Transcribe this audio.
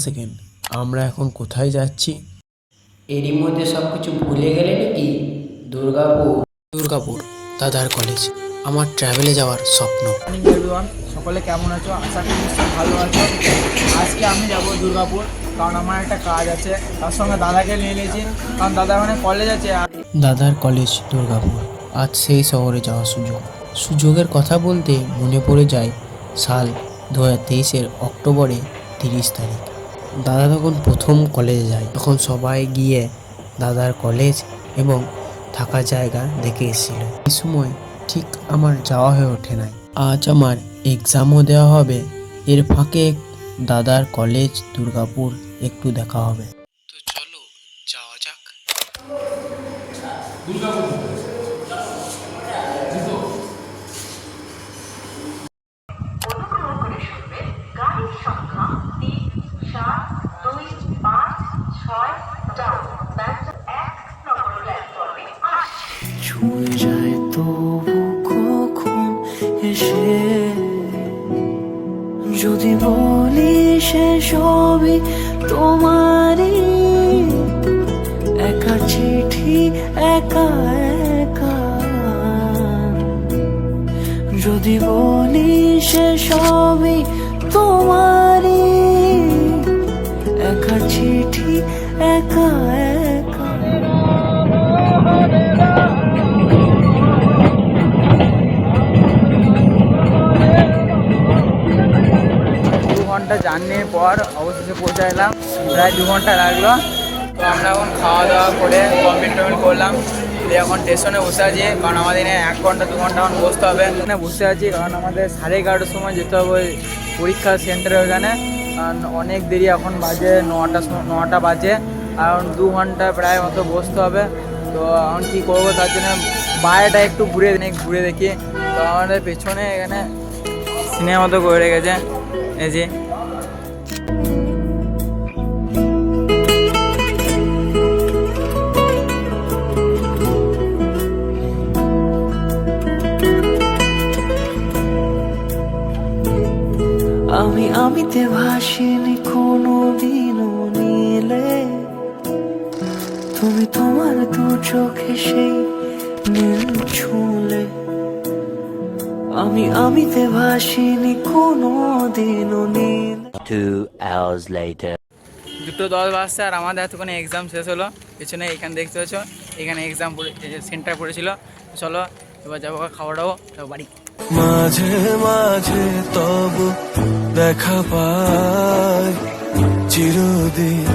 Second, আমরা এখন কোথায় যাচ্ছি? এরই মধ্যে সব কিছু ভুলে গেলে নাকি? দুর্গাপুর। দুর্গাপুর দাদার কলেজ, আমার ট্রাভেলে যাওয়ার স্বপ্ন। মর্নিং এভরিওয়ান, সকলে কেমন আছো? আশা করি নিশ্চয়ই ভালো আছো। আজকে আমি যাব দুর্গাপুর, কারণ আমার একটা কাজ আছে। তার সঙ্গে দাদাকে নিয়ে নিয়েছি, কারণ দাদা ওখানে কলেজ আছে। দাদার কলেজ দুর্গাপুর, আজ সেই শহরে যাওয়ার সুযোগের কথা বলতে মনে পড়ে যায় সাল 2023-এর অক্টোবরে 30 তারিখ। দাদা তখন প্রথম কলেজে যায়। তখন সবাই গিয়ে দাদার কলেজ এবং থাকার জায়গা দেখে এসেছিল। এই সময় ঠিক আমার যাওয়া হয়ে ওঠে নাই। আজ আমার এক্সামও দেওয়া হবে, এর ফাঁকে দাদার কলেজ দুর্গাপুর একটু দেখা হবে। তো চলো যাওয়া যাক। অনুগ্রহ করে শুনবেন গাড়ির সংখ্যা 3, 7, 2, 5, 6 1 নম্বর প্ল্যাটফর্মে আসছে। ছুঁয়ে যায় তবু কখন এসে যদি বলি সে সবই তোমারই, একা চিঠি একা একা। যদি বলি সে সবই তোমারই, একা চিঠি একা একা। 2 ঘন্টা জার্নির পর অবশেষে পৌঁছে এলাম। প্রায় 2 ঘন্টা লাগলো। তো আমরা এখন খাওয়া দাওয়া করে কমপ্লিট করলাম। দিয়ে এখন স্টেশনে বসে আছি, কারণ আমাদের এখানে 1 ঘন্টা 2 ঘন্টা এখন বসতে হবে। এখানে বসে আছি কারণ আমাদের 11:30টার সময় যেতে হবে ওই পরীক্ষা সেন্টারে ওখানে। কারণ অনেক দেরি, এখন বাজে 9টা বাজে, আর 2 ঘন্টা প্রায় মতো বসতে হবে। তো এখন কী করবো, তার জন্য বাইরেটা একটু ঘুরে দেখি। তো আমাদের পেছনে এখানে সিনেমা মতো করে রেখেছে, এই যে। আমিতে ভাসিনি কোনো দিনও নীলে, তুমি তোমার দু চোখে সেই নীল ছুঁলে। আমিতে ভাসিনি কোনো দিনও নীল। 2 hours later. 2:10 বাজছে, আর আমাদের এতক্ষণে এক্সাম শেষ হলো। পেছনে এখানে দেখতে পাচ্ছ, এখানে এক্সাম সেন্টার পড়েছিল। চলো এবার যাবো খাওয়া দাওয়া, যাবো বাড়ি। মাঝে মাঝে তবু দেখা পাই চিরদিন